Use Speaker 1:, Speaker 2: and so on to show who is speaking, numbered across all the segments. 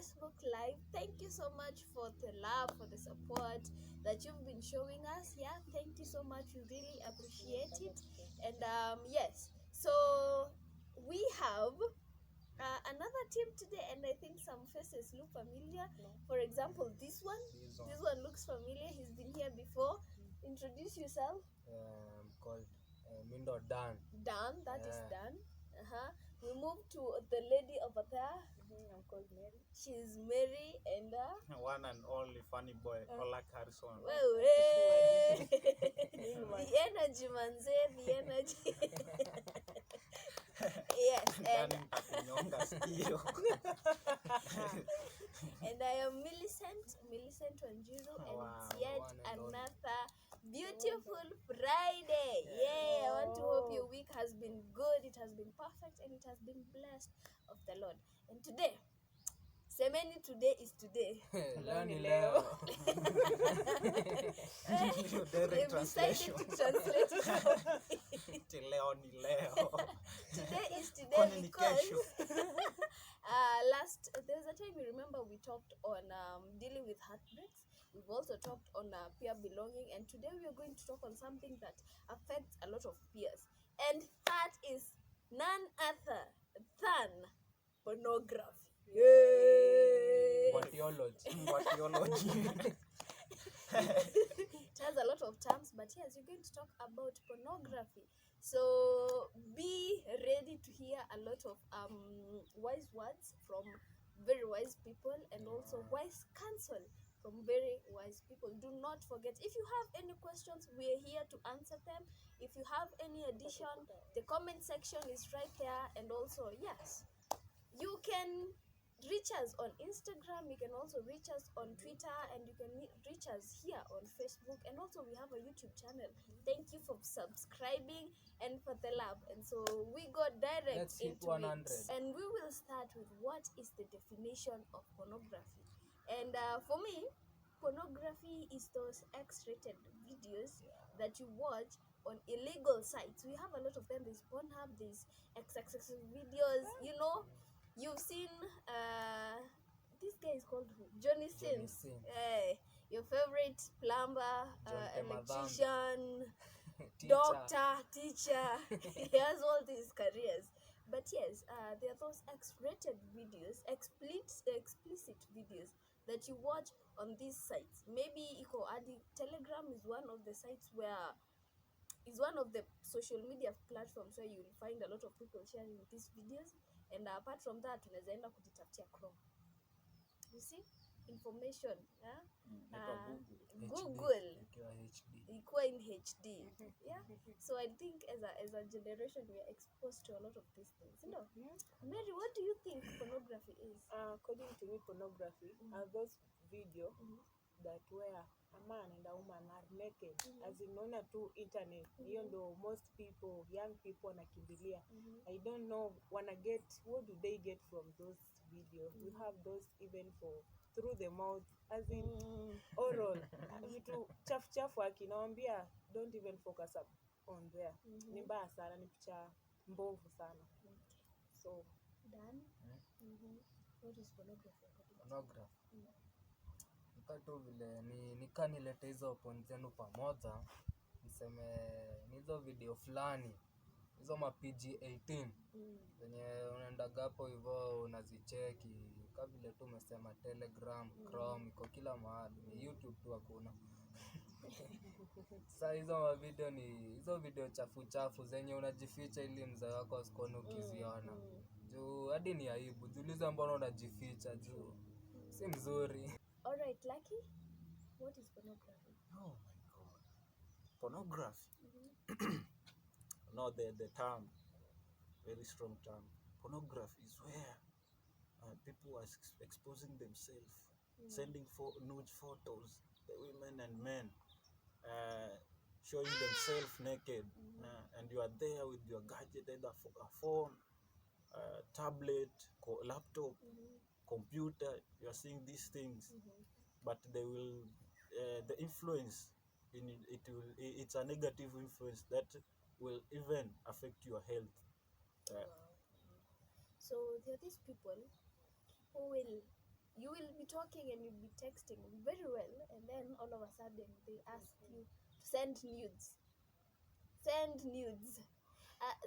Speaker 1: Facebook Live. Thank you so much for the love, for the support that you've been showing us. Yeah, thank you so much. We really appreciate it. And yes, so we have another team today, and I think some faces look familiar. For example, this one looks familiar. He's been here before. Introduce yourself.
Speaker 2: I'm called Mindo Dan.
Speaker 1: Dan, that is Dan. We move to the lady over there.
Speaker 3: I'm called Mary.
Speaker 1: She's Mary, and
Speaker 4: one and only funny boy, Olak Harrison.
Speaker 1: The energy, manze, the energy. Yes, and I am Millicent Wanjiru, and it's yet another beautiful Friday. Yeah, I want to hope your week has been good, it has been perfect, and it has been blessed of the Lord. And today, semeni today is today.
Speaker 2: Leo.
Speaker 1: They've decided to translate it for me. Today is today because there's a time, you remember, we talked on dealing with heartbreaks. We've also talked on peer belonging, and today we are going to talk on something that affects a lot of peers, and that is none other than pornography. Yay!
Speaker 2: What theology?
Speaker 1: It has a lot of terms, but yes, we're going to talk about pornography. So be ready to hear a lot of wise words from very wise people, and also wise counsel from very wise people. Do not forget, if you have any questions, we are here to answer them. If you have any addition, the comment section is right there. And also, yes, you can reach us on Instagram, you can also reach us on Twitter, and you can reach us here on Facebook, and also we have a YouTube channel. Thank you for subscribing and for the love. And so we go direct into
Speaker 2: 100.
Speaker 1: it, and we will start with what is the definition of pornography. And for me, pornography is those X-rated videos that you watch on illegal sites. We have a lot of them. There's Pornhub, there's XXX videos, you know. You've seen this guy is called who? Johnny Sins. Your favorite plumber, electrician, doctor, teacher. He has all these careers. But yes, there are those X-rated videos, explicit videos that you watch on these sites. Maybe Telegram is one of the sites where is one of the social media platforms where you'll find a lot of people sharing these videos. And apart from that, unaweza enda kujitafutia Chrome. You see? Information. Google. Ikuwa in HD. Yeah? So I think as a generation, we are exposed to a lot of these things. You know? Mary, what do you think pornography is?
Speaker 3: According to me, pornography are those videos that where a man and a woman are naked, as in on to internet. Even though most people, young people, wanakimbilia. I don't know, what do they get from those videos? We have those even through the mouth, as in oral. Vitu chafu akinaambia, don't even focus up on there. Ni mbaya sana, ni picha mbovu sana. So
Speaker 1: Dan? What is pornography?
Speaker 2: Pornography. Nikatu vile nikanileta hizo point zenu pamoja, niseme hizo video fulani, hizo ma PG-18 zenye unaendaga hapo hivyo unazicheki, kama vile tu umesema Telegram, Chrome, iko kila mahali, ni YouTube tu hakuna. Sasa hizo video ni hizo video chafu zenye unajificha ili mzee wako asikuone ukiziona. Juu hadi ni aibu, jiulize mbona unajificha juu si mzuri.
Speaker 1: Alright, Lucky, what is pornography?
Speaker 4: Oh my God. Pornography. No, the term, very strong term. Pornography is where people are exposing themselves, sending nude photos, the women and men, showing themselves naked, and you are there with your gadget, either a phone, tablet, laptop, computer. You are seeing these things, but they will, the influence in it's a negative influence that will even affect your health.
Speaker 1: So there are these people who will You will be talking and you'll be texting very well, and then all of a sudden they ask you to send nudes.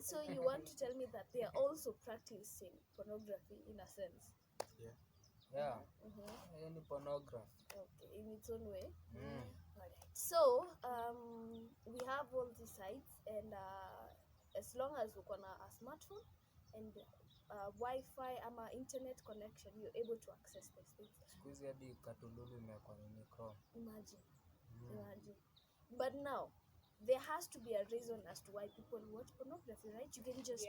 Speaker 1: So you want to tell me that they are also practicing pornography in a sense?
Speaker 2: Yeah.
Speaker 1: Mm-hmm.
Speaker 2: Any pornography.
Speaker 1: Okay, in its own way. Alright. So we have all these sites, and as long as uko na a smartphone and Wi-Fi ama internet connection, you're able to access these things.
Speaker 2: Siku hizi hadi katululu imekuwa nini Chrome.
Speaker 1: Imagine. But now there has to be a reason as to why people watch pornography, right? You can just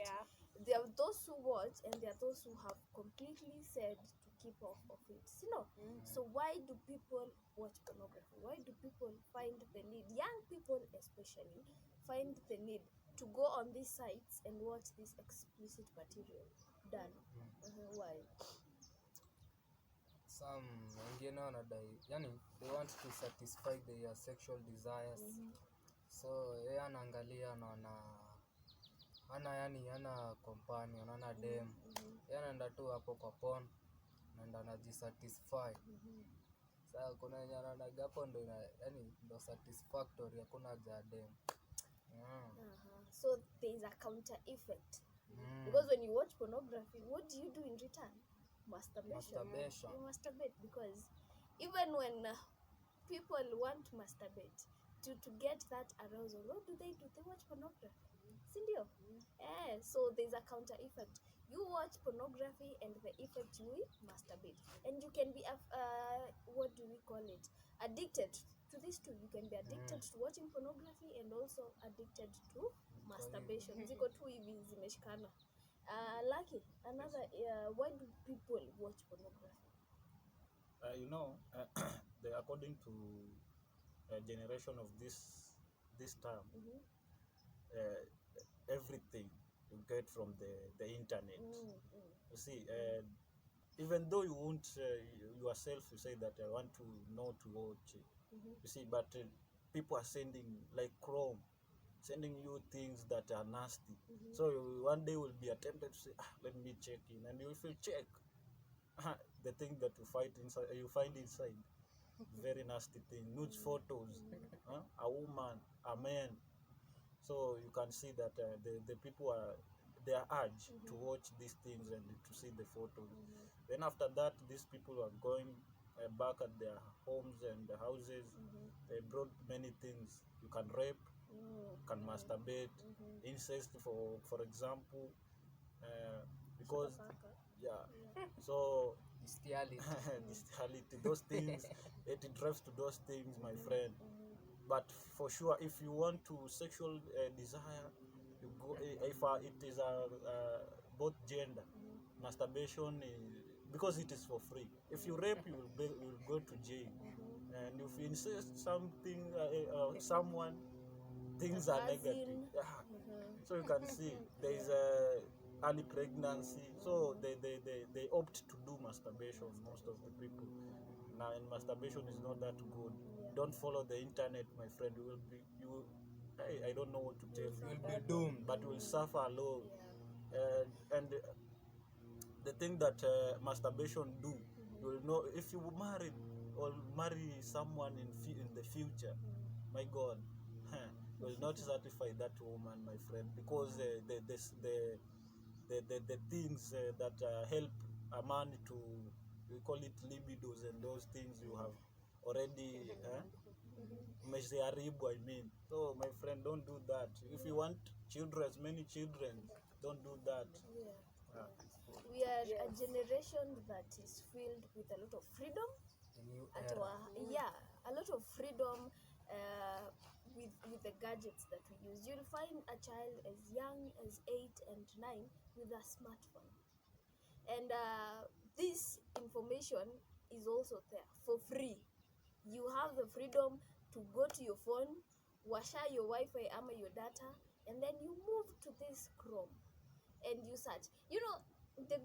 Speaker 1: there are those who watch and there are those who have completely said to keep off of it. So why do people watch pornography? Why do people find the need, young people especially, find the need to go on these sites and watch this explicit material done? Why?
Speaker 2: Some wengine wanadai, yani they want to satisfy their sexual desires. So yeye anaangalia anaona ana companion, ana dem. Yeye anaenda tu hapo kwa porn, anaenda anajisatisfy. Sasa kuna wenye anaona hapo ndo ndo satisfactory, hakuna haja ya dem.
Speaker 1: So there is a counter effect. Because when you watch pornography, what do you do in return? Masturbation. You masturbate, because even when people want to masturbate to get that arousal, what do? They watch pornography. Sindio? So there's a counter effect. You watch pornography and the effect you will masturbate. And you can be what do we call it? Addicted to these two. You can be addicted to watching pornography and also addicted to masturbation. Ziko tu hivi zimeshikana. Lucky, another why do people watch pornography?
Speaker 4: According to a generation of this term, everything you get from the internet. You see, even though you won't yourself, you say that I want to know to watch it. You see, but people are sending like Chrome, sending you things that are nasty. So one day will be attempted to say, let me check in, and you will feel check the thing that you find inside, very nasty thing, nude photos, a woman, a man. So you can see that the people they are urged to watch these things and to see the photos. Then after that, these people are going back at their homes and houses. They brought many things. You can rape, can masturbate, incest, for example, because so bestiality, those things, it drives to those things, my friend. But for sure, if you want to sexual desire, you go. If it is both gender, masturbation is, because it is for free. If you rape, you will go to jail, and if you insist something, someone, things are negative. So you can see there is a early pregnancy. So they opt to do masturbation. Most of the people now, and masturbation is not that good. Don't follow the internet, my friend. I don't know what to tell you. You will be doomed, but you will suffer alone. And the thing that masturbation do, you will know if you marry or marry someone in the future. My God, will not satisfy that woman, my friend, because the things that help a man to, we call it libidos, and those things you have already umeziharibu, I mean. So my friend, don't do that. If you want children, many children, don't do that.
Speaker 1: We are a generation that is filled with a lot of freedom. A lot of freedom with the gadgets that we use. You'll find a child as young as 8 and 9 with a smartphone. And this information is also there for free. You have the freedom to go to your phone, washa your Wi-Fi ama your data, and then you move to this Chrome and you search. You know, the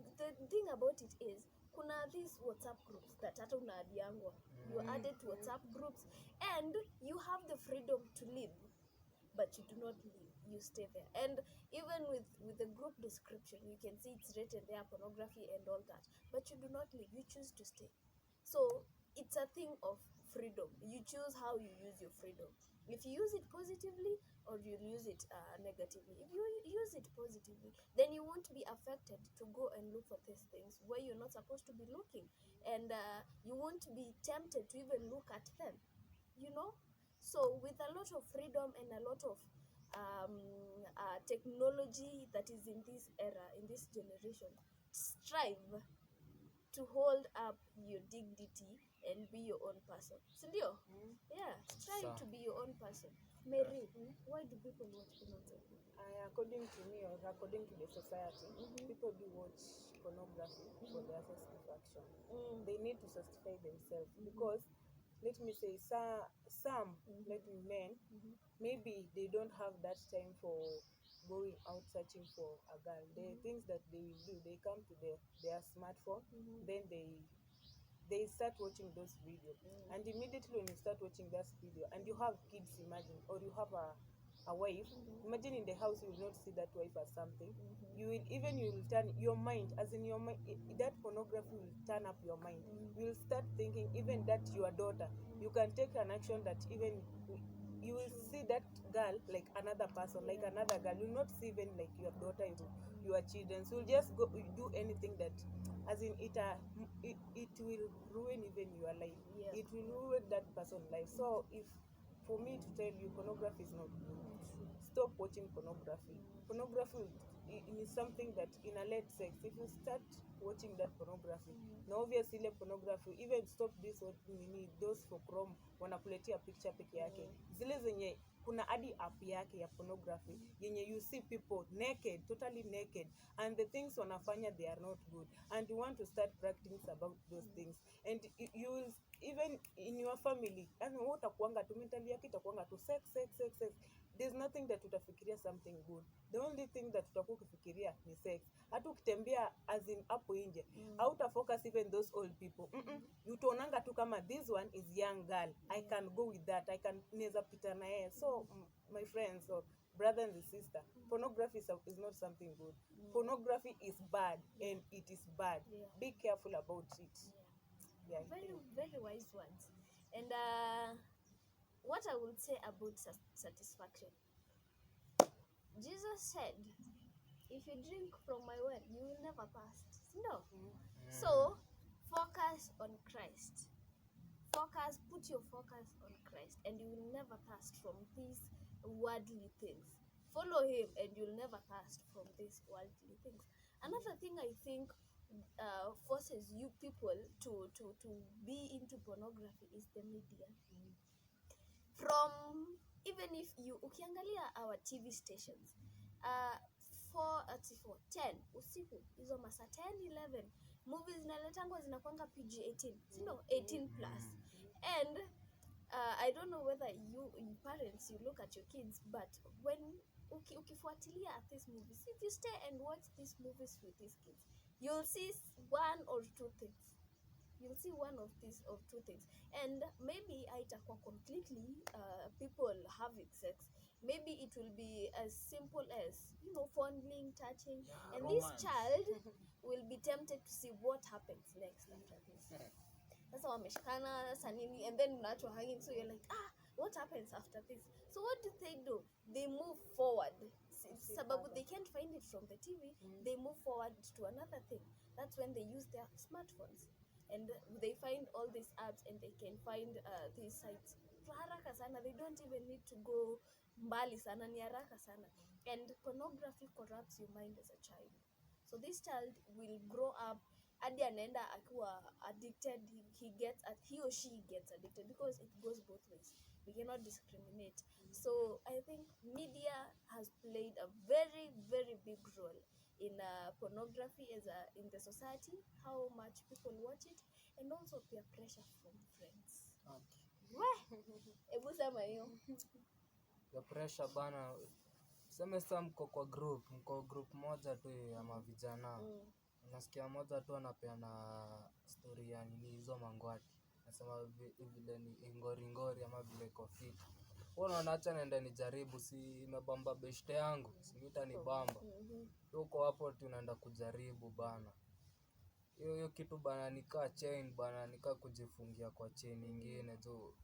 Speaker 1: thing about it is, kuna these WhatsApp groups that hata unaadiangwa. You are added to WhatsApp groups and you have the freedom to leave. but you do not leave, you stay there. And even with the group description, you can see it's written there, pornography and all that, but you do not leave, you choose to stay. So it's a thing of freedom. You choose how you use your freedom. If you use it positively, or you'll use it negatively. If you use it positively, then you won't be affected to go and look for these things where you're not supposed to be looking, and you won't be tempted to even look at them, you know. So with a lot of freedom and a lot of technology that is in this era, in this generation, strive to hold up your dignity and be your own person. Sindio? Yeah, strive to be your own person. Mary, why do people watch pornography?
Speaker 3: According to me, or according to the society, people do watch pornography for their satisfaction. They need to satisfy themselves because, let me say, some like men, maybe they don't have that time for going out searching for a girl. The things that they will do, they come to their smartphone, then they start watching those videos, and immediately when you start watching that video and you have kids, imagine, or you have a wife, imagine in the house you will not see that wife as something. You will turn your mind, as in your mind, that pornography will turn up your mind. You will start thinking even that your daughter, you can take an action that even you will see that girl like another person, like another girl. You will not see even like your daughter, your children. So you'll just go do anything that, as in it will ruin even your life. It will ruin that person's life. So if, for me to tell you, pornography is not good, stop watching pornography. Pornography is something that in a late sex, if you start watching that pornography, na obviously ile pornography, even stop this what those for Chrome wanakuletea picture peke yake, zile zenye kuna hadi app yake ya pornography yenye you see people naked, totally naked, and the things wanafanya, they are not good, and you want to start practicing about those things, and you will, even in your family, yani wewe utakuanga tu mentally yake itakuanga tu sex. There's nothing that utafikiria something good. The only thing that utakuwa ukifikiria ni sex. Hata ukitembea as in hapo nje, out of focus even those old people. Utaonanga tu kama this one is young girl, I can go with that, I can neza pita na yeye. So my friends or brothers and sisters, pornography is not something good. Pornography is bad, and it is bad. Be careful about it.
Speaker 1: Very, very wise words. And what I would say about satisfaction, Jesus said, if you drink from my well, you will never thirst. No. So focus on Christ. Put your focus on Christ, and you will never thirst from these worldly things. Follow him, and you'll never thirst from these worldly things. Another thing I think forces you people to be into pornography is the media. From, even if you ukiangalia our TV stations, 10 usiku, hizo masaa 10-11 movies zinaletangwa zinakwanga PG-18, sindo 18 plus. And I don't know whether you parents, you look at your kids, but when ukifuatilia at these movies, if you stay and watch these movies with these kids, you'll see one or two things. And maybe haitakuwa completely people having sex. Maybe it will be as simple as, fondling, touching, and romance. This child will be tempted to see what happens next after this. Sasa wameshikana sanini, and then unaachwa hanging, so you're like, what happens after this? So what do? They move forward. Sababu they can't find it from the TV, they move forward to another thing. That's when they use their smartphones, and they find all these apps, and they can find these sites haraka sana. They don't even need to go mbali sana, ni haraka sana. And pornography corrupts your mind as a child. So this child will grow up hadi anaenda akiwa addicted. He or she gets addicted, because it goes both ways. We cannot discriminate. So I think media has played a very, very big role in pornography in the society, how much people watch it, and also peer pressure from friends. Ebu sema hiyo.
Speaker 2: The pressure bana, sema sasa mko group moja tu ya mavijana. Unasikia moja tu anapeana story ya nini hizo mangwati. Nasema vile ni ngori ama vile coffee. unaona acha naenda nijaribu, si imebamba beshte yangu, si itanibamba. Yuko hapo tunaenda kujaribu bana. Hiyo kitu bana nikaa chain bana, nikaa kujifungia kwa chain nyingine tu.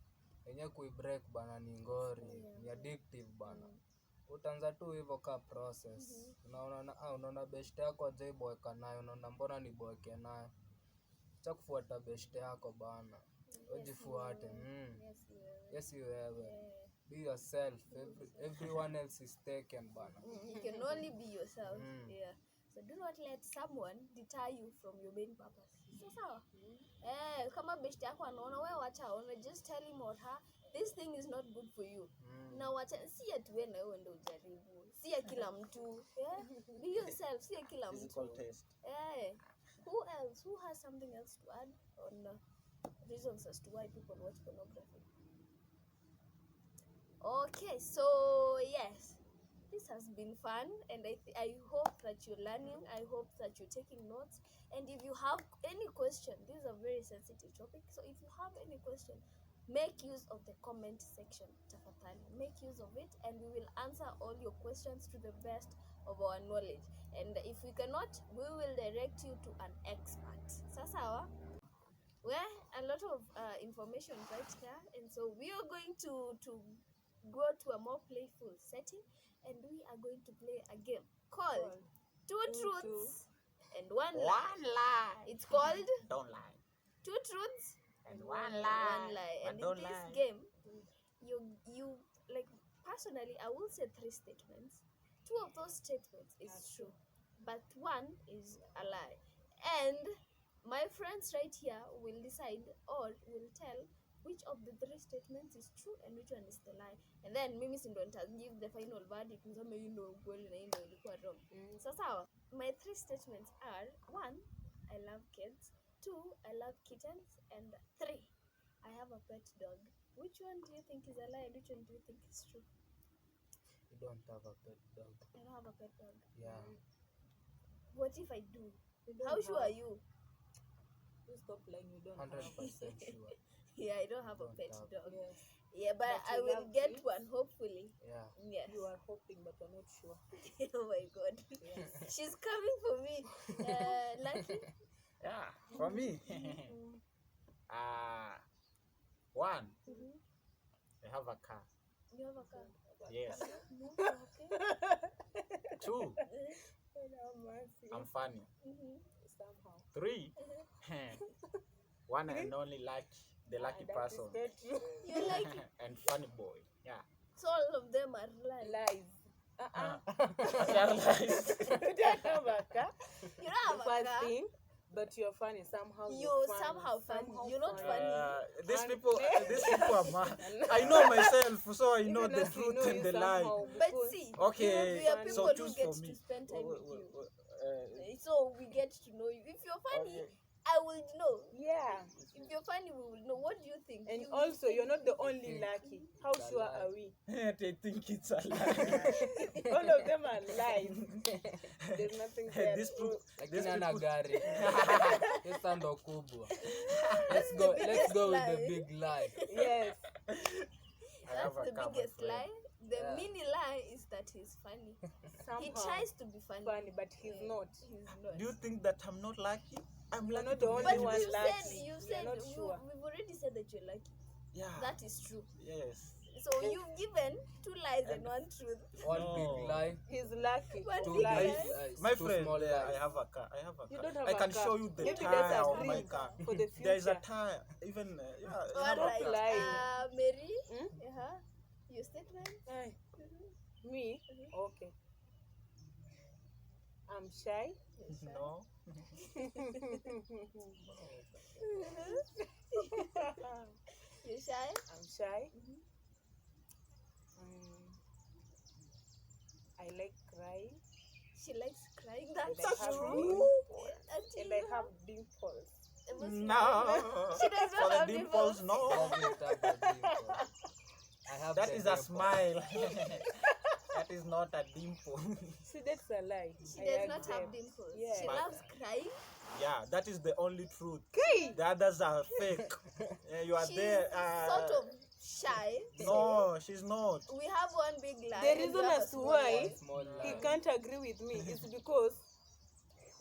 Speaker 2: Yenye kuibreak bana ni ngori, ni addictive bana. Utaanza tu hivyo ka process. Unaona beshte yako ajai boeka nayo, unaona mbona ni boeke nayo. Acha kufuata beshte yako bana. Ujifuate. Yes you wewe. Be yourself. Everyone else is taken bana.
Speaker 1: You can only be yourself. Yeah. So do not let someone deter you from your main purpose. Sawa. Kama beshte yako anaona wewe wacha aone, just tell him or her this thing is not good for you. Na wacha si ati wewe na wewe ndio ujaribu. Si ya kila mtu. Yeah? Be yourself, si ya kila mtu.
Speaker 4: Physical test.
Speaker 1: Who else? Who has something else to add on reasons as to why people watch pornography? Okay, so yes, this has been fun, and I hope that you're learning. I hope that you're taking notes. And if you have any question, this is a very sensitive topic. So if you have any question, make use of the comment section. Tafadhali, make use of it, and we will answer all your questions to the best of our knowledge. And if we cannot, we will direct you to an expert. Sasawa? Well, a lot of information right there, and so we are going to go to a more playful setting, and we are going to play a game called Two Truths and One Lie. It's called
Speaker 4: Don't Lie.
Speaker 1: Two Truths
Speaker 4: And One Lie.
Speaker 1: And in this game, you like, personally, I will say 3 statements. 2 of those statements is true, but 1 is a lie. And my friends right here will decide or will tell which of the 3 statements is true and which one is the lie. And then mimi si ndo give the final verdict, niseme hii ndo ukweli na hii ndo ilikuwa wrong. Sawa. My 3 statements are: 1, I love kids; 2, I love kittens; and 3, I have a pet dog. Which one do you think is a lie and which one do you think is true?
Speaker 2: You don't have a pet dog.
Speaker 1: I don't have a pet dog.
Speaker 2: Yeah.
Speaker 1: What if I do? How sure are you?
Speaker 3: You stop lying, you don't
Speaker 2: 100%
Speaker 3: have.
Speaker 2: sure.
Speaker 1: Yeah, I don't have a pet
Speaker 2: have.
Speaker 1: dog.
Speaker 3: Yes.
Speaker 1: Yeah, but
Speaker 3: But
Speaker 1: I
Speaker 3: you
Speaker 1: will
Speaker 3: love
Speaker 1: get
Speaker 3: kids?
Speaker 1: one, hopefully.
Speaker 2: Yeah.
Speaker 1: Yes.
Speaker 3: You are hoping, but you're not sure.
Speaker 1: Oh my God.
Speaker 3: Yes.
Speaker 1: She's coming for me. Lucky?
Speaker 4: Yeah, for me. 1, I have a car.
Speaker 1: You have a car?
Speaker 4: Yes.
Speaker 1: No, okay.
Speaker 4: 2,
Speaker 3: Mercy.
Speaker 4: I'm funny.
Speaker 3: Somehow.
Speaker 4: 3, one and only the lucky
Speaker 3: That
Speaker 4: person.
Speaker 3: is very true.
Speaker 1: You like it?
Speaker 4: And funny boy. Yeah.
Speaker 1: So all of them are lies.
Speaker 3: Lies.
Speaker 4: Okay, I lies.
Speaker 3: You don't have a car.
Speaker 1: You don't have a
Speaker 3: First
Speaker 1: car.
Speaker 3: thing, but you're funny somehow.
Speaker 1: You're somehow funny. You're not funny.
Speaker 4: These
Speaker 3: And-
Speaker 4: people are mad. I know myself, so I know
Speaker 3: Even
Speaker 4: the
Speaker 3: us, we
Speaker 4: truth
Speaker 3: know
Speaker 4: and
Speaker 3: you
Speaker 4: the lie.
Speaker 3: somehow,
Speaker 1: But
Speaker 3: because-
Speaker 1: see,
Speaker 4: Okay,
Speaker 1: we are
Speaker 3: so
Speaker 1: people who
Speaker 4: choose
Speaker 1: get
Speaker 4: for me.
Speaker 1: to spend time with you.
Speaker 4: Uh,
Speaker 1: So we get to know you. If you're funny,
Speaker 4: Okay.
Speaker 1: I will know.
Speaker 3: Yeah.
Speaker 1: If you're funny, we will know. What do you think?
Speaker 3: And
Speaker 1: You
Speaker 3: also,
Speaker 1: think
Speaker 3: you're not the
Speaker 1: you-
Speaker 3: only lucky. How
Speaker 2: It's a
Speaker 3: sure
Speaker 2: lie.
Speaker 3: are we?
Speaker 4: I think it's a lie.
Speaker 3: All of them are lies. There's nothing there.
Speaker 4: This proof.
Speaker 2: Lakini ana
Speaker 4: people-
Speaker 2: gari. Pesa ndo kubwa.
Speaker 1: the
Speaker 2: Let's go with
Speaker 1: biggest
Speaker 2: the big lie.
Speaker 3: Yes.
Speaker 4: I have
Speaker 1: That's
Speaker 4: a
Speaker 1: the
Speaker 4: car, my
Speaker 1: biggest
Speaker 4: friend.
Speaker 1: lie. The
Speaker 2: Yeah.
Speaker 1: mini lie is that he's funny.
Speaker 3: Somehow
Speaker 1: He tries to be funny.
Speaker 3: funny, but he's not.
Speaker 1: He's not.
Speaker 4: Do you think that I'm not lucky? I'm
Speaker 3: You're
Speaker 4: lucky
Speaker 3: not
Speaker 4: to
Speaker 3: the
Speaker 4: be
Speaker 3: only
Speaker 1: But
Speaker 4: in
Speaker 3: one
Speaker 4: this-
Speaker 1: you
Speaker 3: lucky.
Speaker 1: said
Speaker 3: We are
Speaker 1: we've
Speaker 3: not sure.
Speaker 1: already said that you're lucky.
Speaker 4: Yeah.
Speaker 1: That is true.
Speaker 4: Yes.
Speaker 1: So you've given 2 lies and 1 truth.
Speaker 2: One
Speaker 4: No.
Speaker 2: big lie.
Speaker 3: He's lucky.
Speaker 1: One
Speaker 2: Two
Speaker 1: big
Speaker 2: big
Speaker 1: lie.
Speaker 2: lies.
Speaker 4: My
Speaker 2: Two
Speaker 4: friend,
Speaker 2: small
Speaker 4: I
Speaker 2: lies.
Speaker 4: have a car. I have a
Speaker 3: You
Speaker 4: car.
Speaker 3: don't have
Speaker 4: I
Speaker 3: a
Speaker 4: can
Speaker 3: car.
Speaker 4: show you the
Speaker 3: Maybe
Speaker 4: tire
Speaker 3: that's a
Speaker 4: of my
Speaker 3: dream
Speaker 4: car.
Speaker 3: for the
Speaker 4: There is a
Speaker 3: future.
Speaker 4: tire. Even I
Speaker 1: All
Speaker 4: have a
Speaker 1: right.
Speaker 4: car.
Speaker 3: Lie.
Speaker 1: Mary.
Speaker 3: Hmm?
Speaker 1: Your statement.
Speaker 3: Aye. Me? Okay. I'm shy.
Speaker 4: No.
Speaker 1: You're shy.
Speaker 3: I'm shy. I like crying.
Speaker 1: She likes crying.
Speaker 3: And
Speaker 1: That's
Speaker 3: I have
Speaker 1: true.
Speaker 3: dimples.
Speaker 1: Until
Speaker 3: And
Speaker 1: you
Speaker 3: I have dimples.
Speaker 1: It must be
Speaker 4: No.
Speaker 1: She does not
Speaker 4: For the
Speaker 1: have
Speaker 4: dimples,
Speaker 1: dimples.
Speaker 4: no.
Speaker 2: Doesn't have a dimple. I have
Speaker 4: That
Speaker 2: the
Speaker 4: is a
Speaker 2: dimple.
Speaker 4: smile. That That is not a dimple.
Speaker 3: See, that's a lie.
Speaker 1: She
Speaker 3: I
Speaker 1: does not
Speaker 3: accept.
Speaker 1: have dimples.
Speaker 3: Yeah.
Speaker 1: She
Speaker 4: But-
Speaker 1: loves crying.
Speaker 4: Yeah, that is the only truth.
Speaker 3: Okay.
Speaker 4: The others are fake. You are
Speaker 1: She's
Speaker 4: there.
Speaker 1: sort of shy.
Speaker 4: No, she's not.
Speaker 1: We have one big lie.
Speaker 3: The
Speaker 1: and we
Speaker 3: reason
Speaker 1: have a
Speaker 3: as to
Speaker 1: small
Speaker 3: why
Speaker 1: lie.
Speaker 2: Small
Speaker 3: he
Speaker 2: lie.
Speaker 3: can't agree with me is because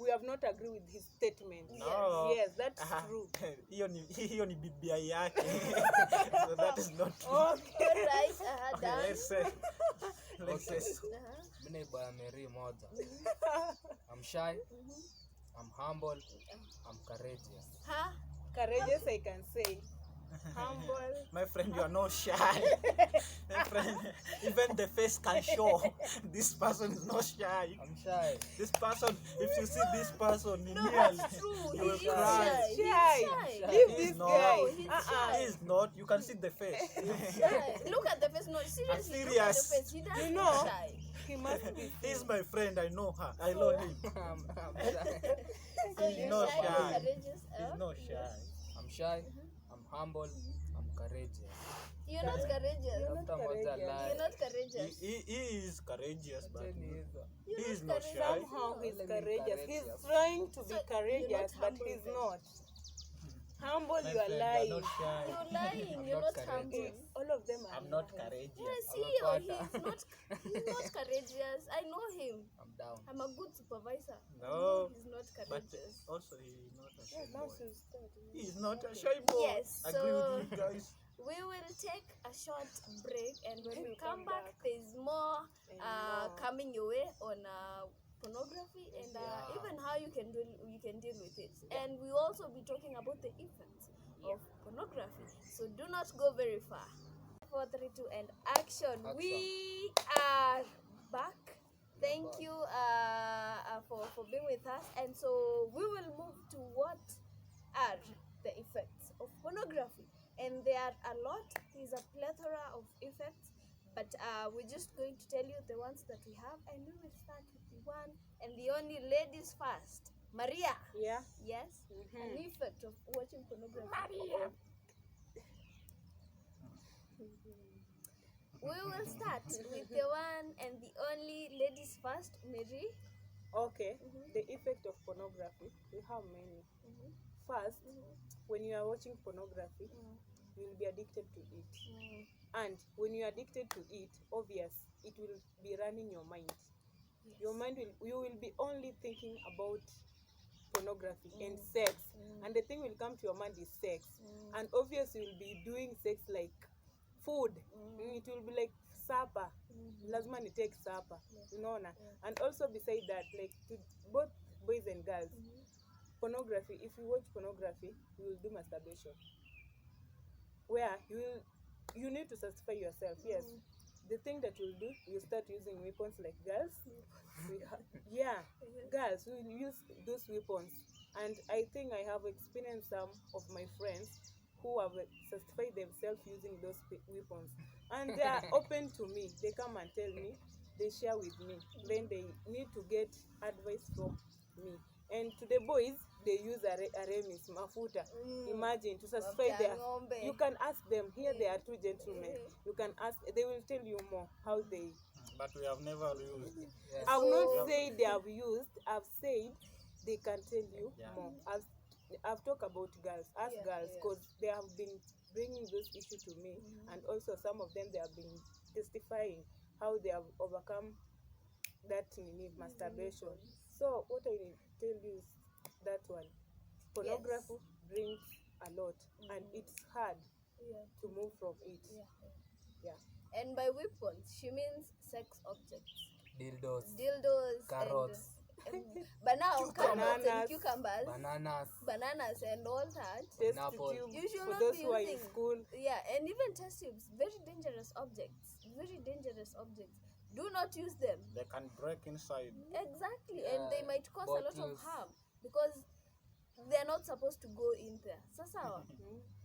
Speaker 3: we have not agreed with his statement.
Speaker 4: No.
Speaker 3: Yes, that's
Speaker 4: Aha.
Speaker 3: true.
Speaker 4: Hiyo ni bibia yake. So that is not true.
Speaker 3: Okay.
Speaker 1: Alright,
Speaker 4: Okay,
Speaker 1: done.
Speaker 4: let's say. Let's say.
Speaker 1: Uh-huh.
Speaker 2: Mimi baya Mary moja. I'm shy, I'm humble, I'm courageous.
Speaker 1: Huh?
Speaker 3: Courageous, I can say. Humble.
Speaker 4: My friend, you are not shy. My friend, even the face can show this person is not shy.
Speaker 2: I'm shy.
Speaker 4: This person, if you see this person in
Speaker 1: No,
Speaker 4: real,
Speaker 1: that's true.
Speaker 4: you
Speaker 1: He
Speaker 4: will
Speaker 1: is
Speaker 4: cry.
Speaker 1: shy. He's
Speaker 3: Shy.
Speaker 1: shy.
Speaker 3: Leave
Speaker 4: He's
Speaker 3: this
Speaker 4: not.
Speaker 3: guy.
Speaker 1: No, he's shy.
Speaker 4: he is not. You can see the face.
Speaker 1: Shy. Look at the face. No, seriously. Look at the
Speaker 4: serious.
Speaker 1: face. He doesn't
Speaker 3: You know,
Speaker 1: look shy.
Speaker 3: He must be.
Speaker 4: He's my friend. I know her. I know him.
Speaker 2: I'm shy.
Speaker 1: So
Speaker 4: He's
Speaker 1: you're
Speaker 4: not
Speaker 1: shy.
Speaker 4: shy.
Speaker 1: You're courageous.
Speaker 4: He's not shy.
Speaker 2: I'm shy, I'm humble, I'm courageous.
Speaker 1: You're not courageous.
Speaker 3: You're not
Speaker 2: Tafuta moja
Speaker 3: courageous.
Speaker 2: lie.
Speaker 1: You're not courageous.
Speaker 4: He is courageous, but
Speaker 2: Acheni hizo.
Speaker 1: You're
Speaker 4: he is
Speaker 1: not
Speaker 4: not
Speaker 1: courageous.
Speaker 4: shy.
Speaker 3: Somehow he's
Speaker 2: Let me
Speaker 3: courageous. He's
Speaker 2: courageous.
Speaker 3: trying to be
Speaker 1: So, you're
Speaker 3: courageous,
Speaker 1: not
Speaker 3: but
Speaker 1: humble
Speaker 3: he's
Speaker 1: then.
Speaker 3: not. Humble,
Speaker 4: My
Speaker 3: you are
Speaker 4: friend,
Speaker 3: lying.
Speaker 4: not shy.
Speaker 1: You're lying.
Speaker 2: I'm
Speaker 1: You're
Speaker 2: not
Speaker 1: not
Speaker 2: courageous.
Speaker 1: humble.
Speaker 3: All of them are
Speaker 4: I'm not
Speaker 3: lying.
Speaker 4: courageous.
Speaker 1: Yeah, see,
Speaker 2: I'm a
Speaker 1: he's not courageous. I know him.
Speaker 2: I'm down.
Speaker 1: I'm a good supervisor.
Speaker 4: No,
Speaker 1: He's not
Speaker 4: but
Speaker 1: courageous.
Speaker 4: also he is not a shy
Speaker 3: Yeah, now
Speaker 4: boy.
Speaker 3: she's starting.
Speaker 4: He is not a shy boy.
Speaker 1: Yes,
Speaker 4: Agree
Speaker 1: so-
Speaker 4: with me, guys.
Speaker 1: We will take a short break, and when we
Speaker 3: We'll
Speaker 1: come
Speaker 3: come
Speaker 1: back,
Speaker 3: back.
Speaker 1: there's more
Speaker 3: And more.
Speaker 1: coming your way on pornography and
Speaker 2: Yeah.
Speaker 1: even how you can deal with it. And we will also be talking about the effects of pornography. So do not go very far. 4, 3, 2, and action.
Speaker 2: Action.
Speaker 1: We are back. Thank you for being with us. And so we will move to what are the effects of pornography. And there are a lot. There's a plethora of effects. But we're just going to tell you the ones that we have. And we will start with the one and the only ladies first. Maria.
Speaker 3: Yeah.
Speaker 1: Yes?
Speaker 3: Mhm.
Speaker 1: An effect of watching pornography.
Speaker 3: Maria.
Speaker 1: We will start with the one and the only ladies first, Mary.
Speaker 3: Okay.
Speaker 1: Mhm.
Speaker 3: The effect of pornography. We have many. First, when you are watching pornography, you will be addicted to it. And when you are addicted to it, obvious, it will be running your mind. Your mind you will be only thinking about pornography and sex. And the thing will come to your mind is sex. And obviously you will be doing sex like food. It will be like supper. Lazima ni take supper. Unaona? And also beside that, like to both boys and girls, pornography, if you watch pornography, you will do masturbation. Where you need to satisfy yourself. Yes. The thing that you'll do, you start using weapons like girls. Girls will use those weapons. And I think I have experienced some of my friends who have satisfied themselves using those weapons. And they are open to me. They come and tell me, they share with me. Then they need to get advice from me. And to the boys, they use aremis, mafuta. Imagine, to satisfy
Speaker 1: Mafuta
Speaker 3: their...
Speaker 1: ng'ombe.
Speaker 3: You can ask them. Here they are two gentlemen. You can ask. They will tell you more how they...
Speaker 4: But we have never used.
Speaker 2: Yes.
Speaker 3: I've not
Speaker 1: So-
Speaker 3: said they have used. I've said they can tell you
Speaker 4: Yeah.
Speaker 3: more. I've talked about girls. Ask
Speaker 1: Yeah,
Speaker 3: girls,
Speaker 1: yeah.
Speaker 3: because they have been bringing this issue to me. And also some of them, they have been testifying how they have overcome that masturbation. So what I will tell you is that one. Pornography brings a lot, and it's hard
Speaker 1: Yeah.
Speaker 3: to move from it. Yeah.
Speaker 1: And by weapons, she means sex objects.
Speaker 2: Dildos,
Speaker 1: Dildos
Speaker 2: carrots,
Speaker 1: and but now carrots and
Speaker 3: Bananas.
Speaker 1: cucumbers,
Speaker 2: bananas,
Speaker 1: bananas and all that.
Speaker 3: Test
Speaker 2: Pineapple.
Speaker 3: tube
Speaker 1: You should
Speaker 3: for
Speaker 1: not
Speaker 3: those
Speaker 1: be
Speaker 3: who are in
Speaker 1: using-
Speaker 3: school.
Speaker 1: Yeah, and even test tubes, very dangerous objects. Very dangerous objects. Do not use them.
Speaker 4: They can break inside.
Speaker 1: Exactly, and they
Speaker 2: Yeah,
Speaker 1: might cause a lot of
Speaker 2: bottles.
Speaker 1: harm because they're not supposed to go in there. Sasa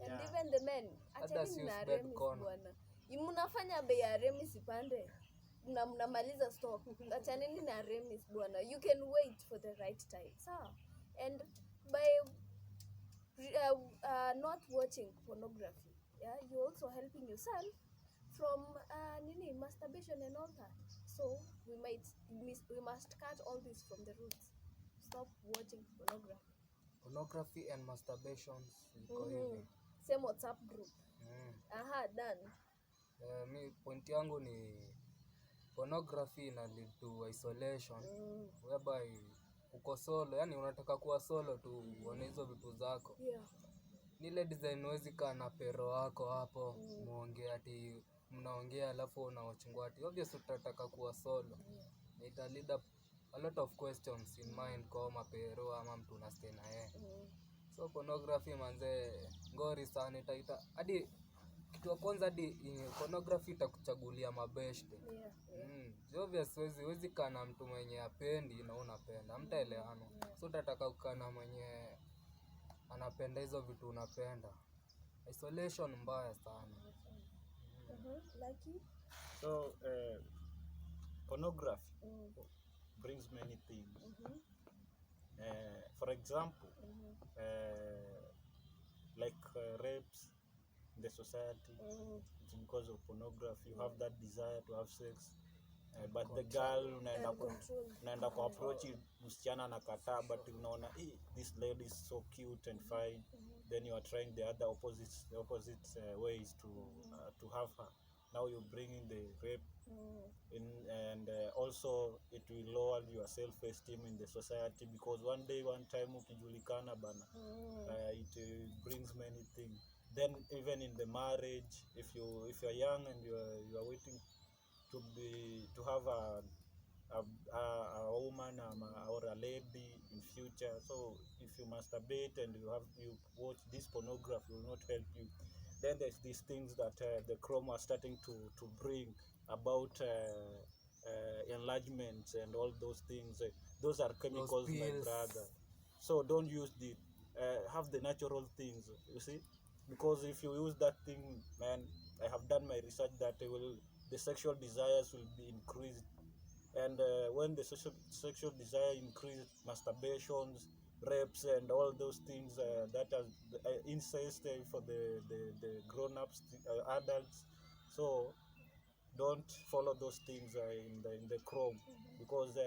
Speaker 1: and
Speaker 4: Yeah.
Speaker 1: even the men,
Speaker 2: Others
Speaker 1: achanini
Speaker 2: use
Speaker 1: na
Speaker 2: bed
Speaker 1: remis
Speaker 2: corn.
Speaker 1: bwana. Mnafanya bei ya remis ipande na mnamaliza stock. Achanini na remis bwana. You can wait for the right time. Sawa. And by not watching pornography, yeah, you're also helping yourself from masturbation and all that. So we must cut all this from the roots. Stop watching pornography.
Speaker 2: Pornography and masturbations iko hivi.
Speaker 1: Same WhatsApp group. Aha, done.
Speaker 2: Mi point yangu ni pornography ina lead to isolation whereby uko solo, yani unataka kuwa solo tu uone hizo vitu zako.
Speaker 1: Yeah.
Speaker 2: Nile design huwezi kaa na pero wako hapo muongea ati mnaongea alafu unawachungua ati obvious utataka kuwa solo. Ita lead up a lot of questions in mind kwa mapero ama mtu unastay na yeye. So pornography manze ngori sana itaita hadi kitu ya kwanza hadi pornography itakuchagulia mabeshte. Obvious huwezi kaa na mtu mwenye apendi na unapenda, hamtaelewana. So utataka kukaa na mwenye anapenda hizo vitu unapenda. Isolation mbaya sana.
Speaker 1: Lucky.
Speaker 4: So pornography brings many things. For example, like rapes in the society, it's because of pornography. You have that desire to have sex, but the girl unaenda ku approach msichana anakataa, but unaona this lady is so cute and fine, then you are trying the other opposite ways to have her. Now you bring in the rape in, and also it will lower your self-esteem in the society, because one time ukijulikana bana, it brings many things. Then even in the marriage, if you're young and you are waiting to have a woman or a lady in future, so if you masturbate and you watch this pornography, will not help you. Then there's these things that the chrome are starting to bring about enlargements and all those things. Those are chemicals, my brother. So don't use have the natural things, you see, because if you use that thing, man, I have done my research that the sexual desires will be increased, and when the sexual desire increases, masturbations, rapes, and all those things that are incest for the grown-ups, adults. So don't follow those things in the Chrome, because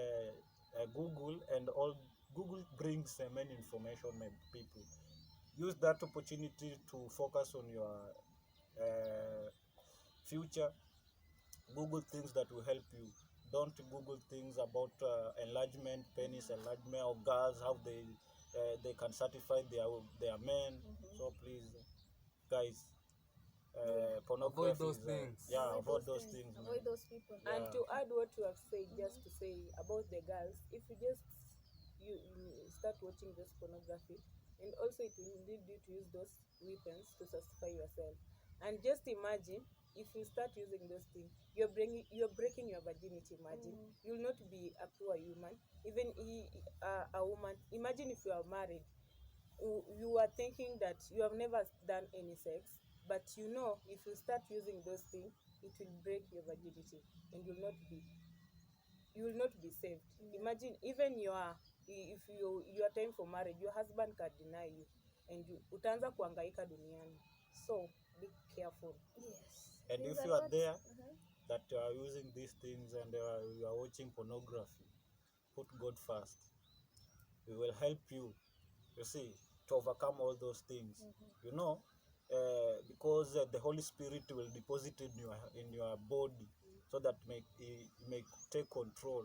Speaker 4: Google brings many information, people. Use that opportunity to focus on your future. Google things that will help you. Don't Google things about enlargement, penis enlargement, or girls, how they can satisfy their men. So please, guys, pornography.
Speaker 2: Avoid those things.
Speaker 4: Avoid those things.
Speaker 1: Avoid those people.
Speaker 3: And to add what you have said, just to say about the girls, if you just you start watching this pornography, and also it will lead you to use those weapons to satisfy yourself. And just imagine, if you start using those things, you're breaking your virginity. Imagine you'll not be a pure human, even a woman. Imagine if you are married, you are thinking that you have never done any sex, but you know if you start using those things, it will break your virginity, and you will not be saved. Imagine even if your time for marriage, your husband can deny you, and utaanza kuhangaika duniani. So be careful.
Speaker 1: Yes.
Speaker 4: And if you are there that you are using these things and you are watching pornography, put God first. We will help you, you see, to overcome all those things. You know, because the Holy Spirit will deposit in your body, so that it may take control.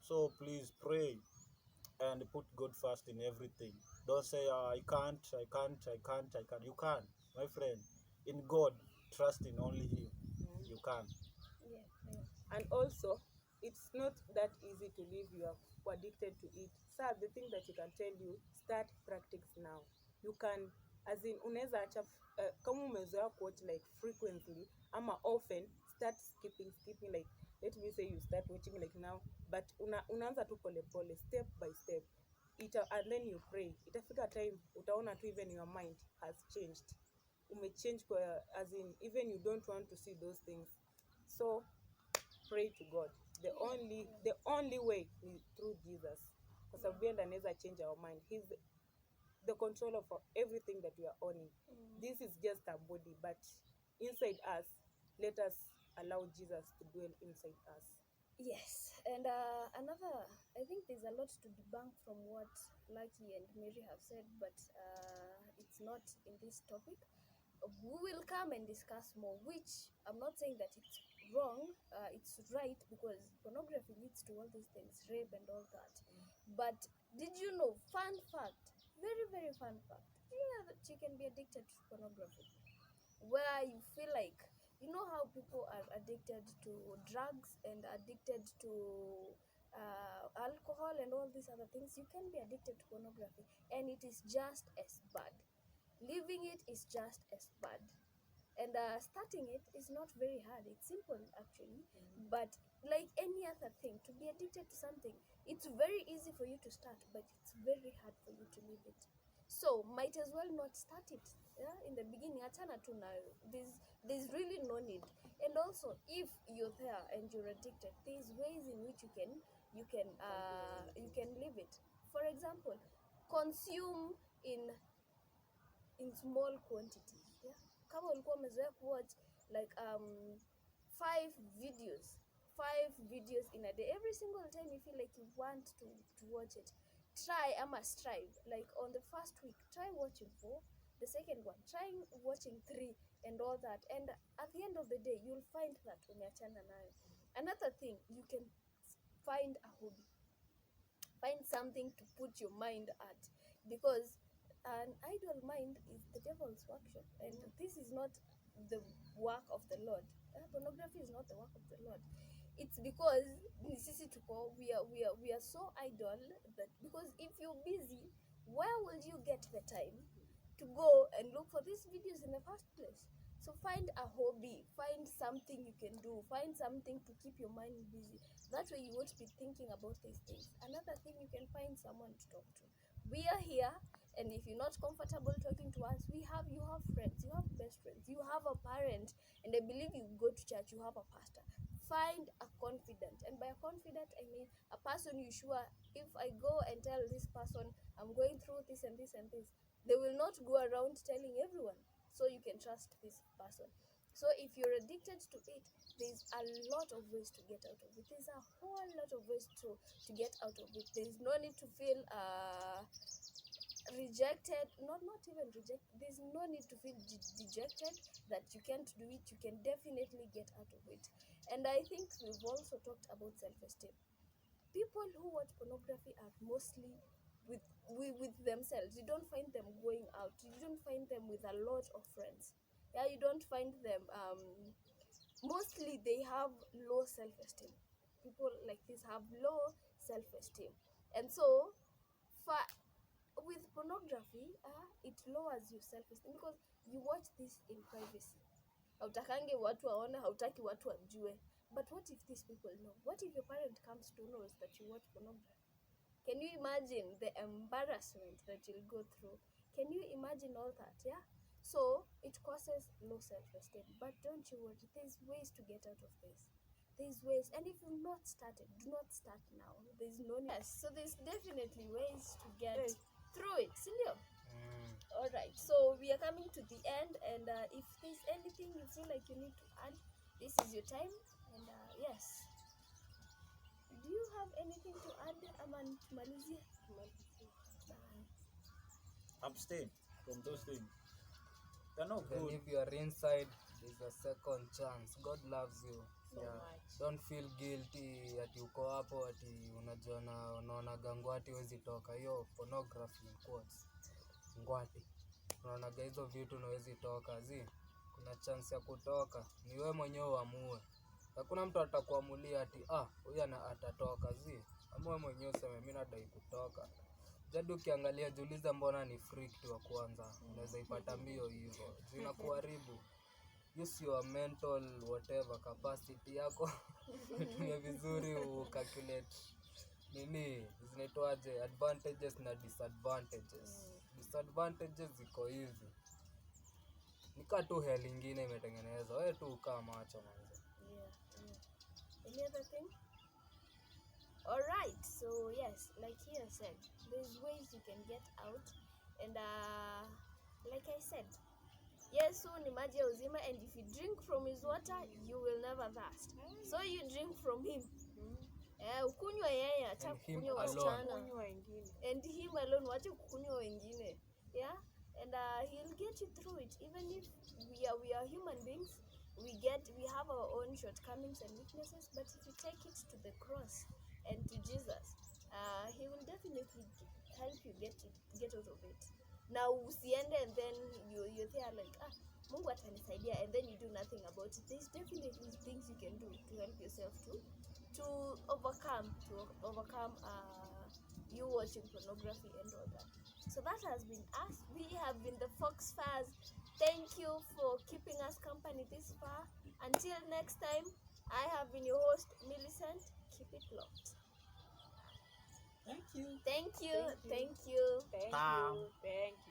Speaker 4: So please pray and put God first in everything. Don't say, I can't. You can, my friend. In God, trust in only Him. You can.
Speaker 1: Yeah.
Speaker 3: And also, it's not that easy to live. You are addicted to it. So the thing that you can tell you, start practice now. You can, as in, unaweza acha kama umezoea watch like frequently ama often, start skipping like, let me say you start watching like now, but unaanza tu pole pole, step by step. And then you pray. Itafika time utaona tu even your mind has changed. Umechange kwa, as in, even you don't want to see those things. So pray to God. The only way is through Jesus, kwa sababu yeye anaweza change our mind. He's the controller for everything that we are owning. This is just a body, but inside us, let us allow Jesus to dwell inside us.
Speaker 1: Yes, and I think there's a lot to debunk from what Lucky and Mary have said, but it's not in this topic. We will come and discuss more, which I'm not saying that it's wrong, it's right, because pornography leads to all these things, rape and all that. But did you know, fun fact, very, very fun fact, did you know that you can be addicted to pornography? Where you feel like, you know how people are addicted to drugs and addicted to alcohol and all these other things, you can be addicted to pornography, and it is just as bad. Leaving it is just as bad. And starting it is not very hard. It's simple actually. But like any other thing, to be addicted to something, it's very easy for you to start, but it's very hard for you to leave it. So might as well not start it. Yeah, in the beginning, atana tu nayo. There's really no need. And also, if you're there and you're addicted, there's ways in which you can leave it. For example, consume in small quantities. Yeah, kama ulikuwa umezoea kuwatch like 5 videos 5 videos in a day, every single time you feel like you want to watch it, try ama strive, like on the first week try watching 4, the second one try watching 3, and all that, and at the end of the day you'll find that umeachana nayo. Another thing, you can find a hobby, find something to put your mind at, because an idle mind is the devil's workshop, and this is not the work of the Lord. Pornography is not the work of the Lord. It's because we are so idle, that because if you're busy, where will you get the time to go and look for these videos in the first place? So find a hobby, find something you can do, find something to keep your mind busy. That way you won't be thinking about these things. Another thing, you can find someone to talk to. We are here, and if you're not comfortable talking to us, you have friends, you have best friends, you have a parent, and I believe you go to church, you have a pastor. Find a confidant, and by a confidant I mean a person you sure, if I go and tell this person I'm going through this and this and this, they will not go around telling everyone, so you can trust this person. So if you're addicted to it, there's a lot of ways to get out of it. There's a whole lot of ways to get out of it. There's no need to feel rejected, not even rejected. There's no need to feel dejected that you can't do it. You can definitely get out of it. And I think we've also talked about self-esteem. People who watch pornography are mostly with themselves. You don't find them going out. You don't find them with a lot of friends. Yeah, you don't find them mostly they have low self-esteem. People like this have low self-esteem, and so with pornography, it lowers your self-esteem, because you watch this in privacy. Hautakangi watu waone, hautaki watu wajue. But what if these people know? What if your parent comes to know that you watch pornography? Can you imagine the embarrassment that you'll go through? Can you imagine all that? Yeah. So it causes low self-esteem. But don't you worry, there's ways to get out of this. There's ways, and if you've not started, do not start now. There's no need. Yes, so there's definitely ways to get through it. Silio. All right, so we are coming to the end, and if there's anything you feel like you need to add, this is your time. And yes, do you have anything to add, Aman Malizi?
Speaker 4: Abstain from those things. They're not
Speaker 2: Even
Speaker 4: good.
Speaker 2: if you are inside, there's a second chance. God loves you.
Speaker 3: So
Speaker 2: Yeah.
Speaker 3: much.
Speaker 2: Don't feel guilty ati uko hapo ati unajiona unaonaga ngwati huwezi toka. Hiyo pornography in quotes. Ngwati. Unaonaga hizo vitu na huwezi toka. Kuna chance ya kutoka. Ni wewe mwenyewe uamue. Hakuna mtu atakuamulia ati huyu atatoka. Amua mwenyewe useme mimi nadai kutoka. Jadi ukiangalia jiulize mbona ni freak tu wa kwanza. Unaweza ipata mbio hivyo. Zinakuharibu. Use your mental whatever capacity yako. Tumia vizuri ucalculate nini zinaitwaje, advantages na disadvantages. Disadvantages ziko hivi. Nika tu hell ingine imetengenezwa. Wewe tu ukaa macho manze.
Speaker 1: Yeah. Any other thing? All right, so yes, like he has said, there's ways you can get out, and like I said, Yesu ni maji ya uzima, and if you drink from his water, you will never thirst. So you drink from him. Ukunywa yeye, acha
Speaker 2: And him
Speaker 1: kukunywa
Speaker 2: alone.
Speaker 1: wasichana.
Speaker 3: Kunywa wengine.
Speaker 1: And him alone, wache kukunywa wengine. Yeah, and he'll get you through it. Even if we are human beings, we have our own shortcomings and weaknesses, but if you take it to the cross and to Jesus, he will definitely help you get out of it. Now usiende and then you're there like Mungu atanisaidia, and then you do nothing about it. There's definitely things you can do to help yourself to overcome you watching pornography and all that. So that has been us. We have been the Fox Fires. Thank you for keeping us company this far. Until next time, I have been your host, Millicent. Keep it locked.
Speaker 4: Thank you.
Speaker 1: Thank you.
Speaker 3: Thank you.
Speaker 1: Thank you.
Speaker 3: Thank
Speaker 4: Bye.
Speaker 3: you. Thank you.